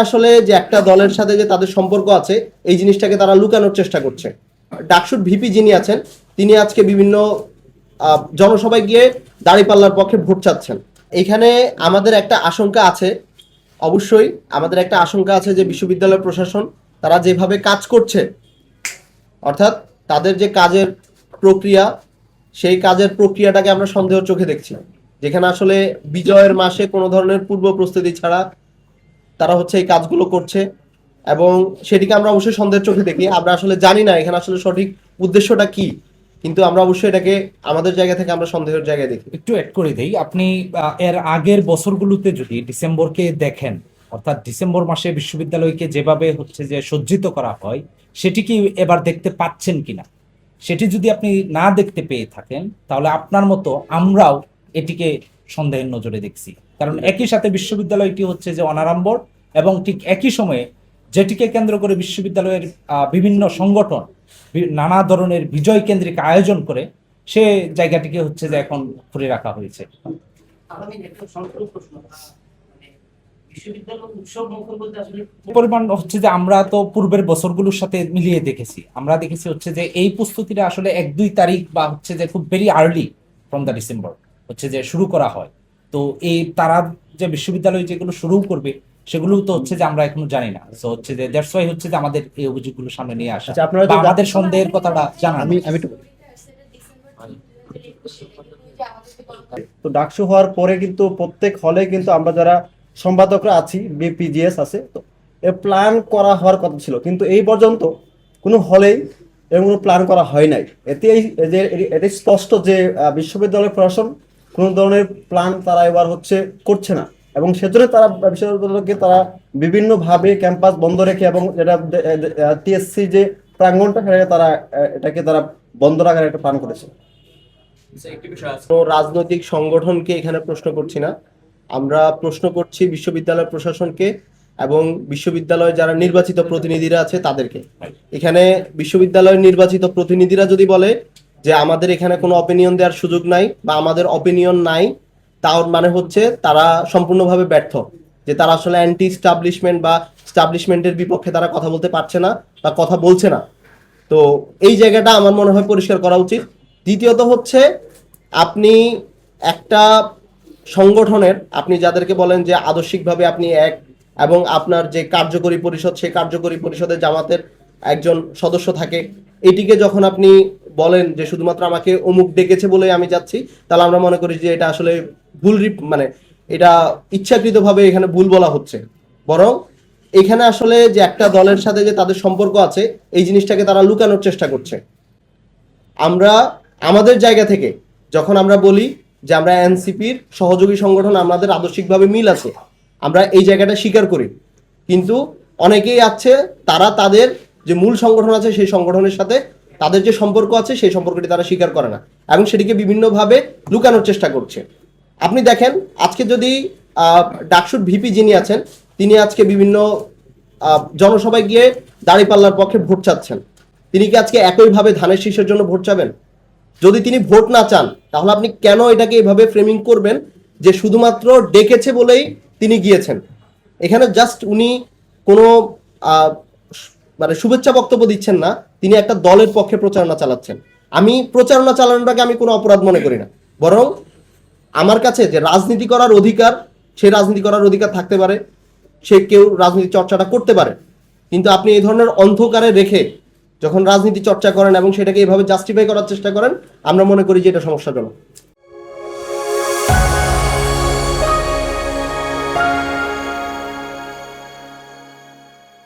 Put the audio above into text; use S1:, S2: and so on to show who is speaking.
S1: আসলে যে একটা দলের সাথে যে তাদের সম্পর্ক আছে এই জিনিসটাকে তারা লুকানোর চেষ্টা করছে। ডাকসুর ভিপি যিনি আছেন তিনি আজকে বিভিন্ন জনসভায় গিয়ে দাঁড়িপাল্লার পক্ষে ভোট চাচ্ছেন। এখানে আমাদের একটা আশঙ্কা আছে, অবশ্যই আমাদের একটা আশঙ্কা আছে যে বিশ্ববিদ্যালয় প্রশাসন তারা যেভাবে কাজ করছে, অর্থাৎ তাদের যে কাজের প্রক্রিয়া, সেই কাজের প্রক্রিয়াটাকে আমরা সন্দেহ চোখে দেখছি, যেখানে আসলে বিজয়ের মাসে কোনো ধরনের পূর্ব প্রস্তুতি ছাড়া তারা হচ্ছে এই কাজগুলো করছে এবং সেটিকে আমরা অবশ্যই সন্দেহের চোখে দেখি। আমরা আসলে জানি না এখানে আসলে সঠিক উদ্দেশ্যটা কি, কিন্তু আমরা অবশ্যই এটাকে আমাদের জায়গা থেকে আমরা সন্দেহের জায়গায় দেখি।
S2: একটু অ্যাড করে দেই, আপনি এর আগের বছরগুলোতে যদি ডিসেম্বরকে দেখেন, অর্থাৎ ডিসেম্বর মাসে বিশ্ববিদ্যালয়কে যেভাবে হচ্ছে যে সজ্জিত করা হয় সেটি কি এবার দেখতে পাচ্ছেন কিনা, সেটি যদি আপনি না দেখতে পেয়ে থাকেন তাহলে আপনার মতো আমরাও এটিকে সন্দেহের নজরে দেখছি। কারণ একই সাথে বিশ্ববিদ্যালয়টি হচ্ছে যে অনাড়ম্বর এবং ঠিক একই সময়ে যেটিকে কেন্দ্র করে বিশ্ববিদ্যালয়ের বিভিন্ন সংগঠন নানা ধরনের বিজয় কেন্দ্রিক আয়োজন করে সে জায়গাটিকে হচ্ছে যে এখন ঘুরে রাখা হয়েছে। পরিমাণ হচ্ছে যে আমরা তো পূর্বের বছরগুলোর সাথে মিলিয়ে দেখেছি, আমরা দেখেছি হচ্ছে যে এই প্রস্তুতিটা আসলে 1-2 তারিখ বা হচ্ছে যে খুব very early from the December হচ্ছে যে শুরু করা হয়। তো এই তারা যে বিশ্ববিদ্যালয় যেগুলো শুরু করবে সেগুলো তো হচ্ছে যে আমরা এখনো জানি না। সো হচ্ছে যে দ্যাটস ওয়াই হচ্ছে যে আমাদের এই অভিযোগগুলো সামনে নিয়ে আসা,
S1: আপনারা
S2: বা আমাদের সন্দেহের কথাটা জানা।
S3: আমি একটু তো ডাকসু হওয়ার পরে কিন্তু প্রত্যেক হলে কিন্তু আমরা যারা সম্পাদকরা আছি, বিপিজিএস আছে, তো এ প্ল্যান করা হওয়ার কথা ছিল, কিন্তু এই পর্যন্ত কোনো হলেই এরকম কোনো প্ল্যান করা হয় নাই। এতে এটি স্পষ্ট যে বিশ্ববিদ্যালয় প্রশাসন কোনো ধরনের প্ল্যান তারা এবার হচ্ছে করছে না, এবং সেজন্য তারা বিশ্ববিদ্যালয়কে তারা বিভিন্নভাবে ক্যাম্পাস বন্ধ রেখে এবং যেটা টিএসসি যে প্রাঙ্গণটা সেটাকে তারা এটাকে তারা বন্ধ রাখার একটা প্ল্যান করেছে।
S1: রাজনৈতিক সংগঠনকে এখানে প্রশ্ন করছি না, আমরা প্রশ্ন করছি বিশ্ববিদ্যালয় প্রশাসনকে এবং বিশ্ববিদ্যালয়ে যারা নির্বাচিত প্রতিনিধিরা আছে তাদেরকে। এখানে বিশ্ববিদ্যালয়ের নির্বাচিত প্রতিনিধিরা যদি বলে যে আমাদের এখানে কোনো অপিনিয়ন দেওয়ার সুযোগ নাই বা আমাদের অপিনিয়ন নাই, তার মানে হচ্ছে তারা সম্পূর্ণভাবে ব্যর্থ, যে তারা আসলে অ্যান্টি স্টাবলিশমেন্ট বা স্টাবলিশমেন্টের বিপক্ষে তারা কথা বলতে পারছে না বা কথা বলছে না। তো এই জায়গাটা আমার মনে হয় পরিষ্কার করা উচিত। দ্বিতীয়ত হচ্ছে আপনি একটা সংগঠনের, আপনি যাদেরকে বলেন যে আদর্শিকভাবে আপনি এক এবং আপনার যে কার্যকরী পরিষদ, সেই কার্যকরী পরিষদে জামাতের একজন সদস্য থাকে, এটিকে যখন আপনি বলেন যে শুধুমাত্র আমাকে অমুক ডেকেছে বলে আমি যাচ্ছি, তাহলে আমরা মনে করি যে এটা আসলে ভুল, মানে এটা ইচ্ছাকৃতভাবে এখানে ভুল বলা হচ্ছে। বরং এখানে আসলে যে একটা দলের সাথে যে তাদের সম্পর্ক আছে এই জিনিসটাকে তারা লুকানোর চেষ্টা করছে। আমরা আমাদের জায়গা থেকে যখন আমরা বলি যে আমরা এনসিপির সহযোগী সংগঠন, আমাদের আদর্শিকভাবে মিল আছে, আমরা এই জায়গাটা স্বীকার করি, কিন্তু অনেকেই আছে তারা তাদের যে মূল সংগঠন আছে সেই সংগঠনের সাথে তাদের যে সম্পর্ক আছে সেই সম্পর্কটি তারা স্বীকার করে না এবং সেটিকে বিভিন্নভাবে লুকানোর চেষ্টা করছে। আপনি দেখেন আজকে যদি ডাকসুর ভিপি যিনি আছেন তিনি আজকে বিভিন্ন জনসভায় গিয়ে দাঁড়িপাল্লার পক্ষে ভোট চাচ্ছেন, তিনি কি আজকে একইভাবে ধানের শীষের জন্য ভোট চাবেন? যদি তিনি ভোট না চান তাহলে আপনি কেন এটাকে এইভাবে ফ্রেমিং করবেন যে শুধুমাত্র ডেকেছে বলেই তিনি গিয়েছেন? এখানে জাস্ট উনি কোনো মানে শুভেচ্ছা বক্তব্য দিচ্ছেন না, তিনি একটা দলের পক্ষে প্রচারণা চালাচ্ছেন। আমি প্রচারণা চালানোটাকে আমি কোনো অপরাধ মনে করি না, বরং আমার কাছে যে রাজনীতি করার অধিকার, সেই রাজনীতি করার অধিকার থাকতে পারে, সে কেউ রাজনীতি চর্চাটা করতে পারে, কিন্তু আপনি এই ধরনের অন্ধকারে রেখে যখন রাজনীতি চর্চা করেন এবং সেটাকে এইভাবে জাস্টিফাই করার চেষ্টা করেন, আমরা মনে করি যে এটা সমস্যাজনক।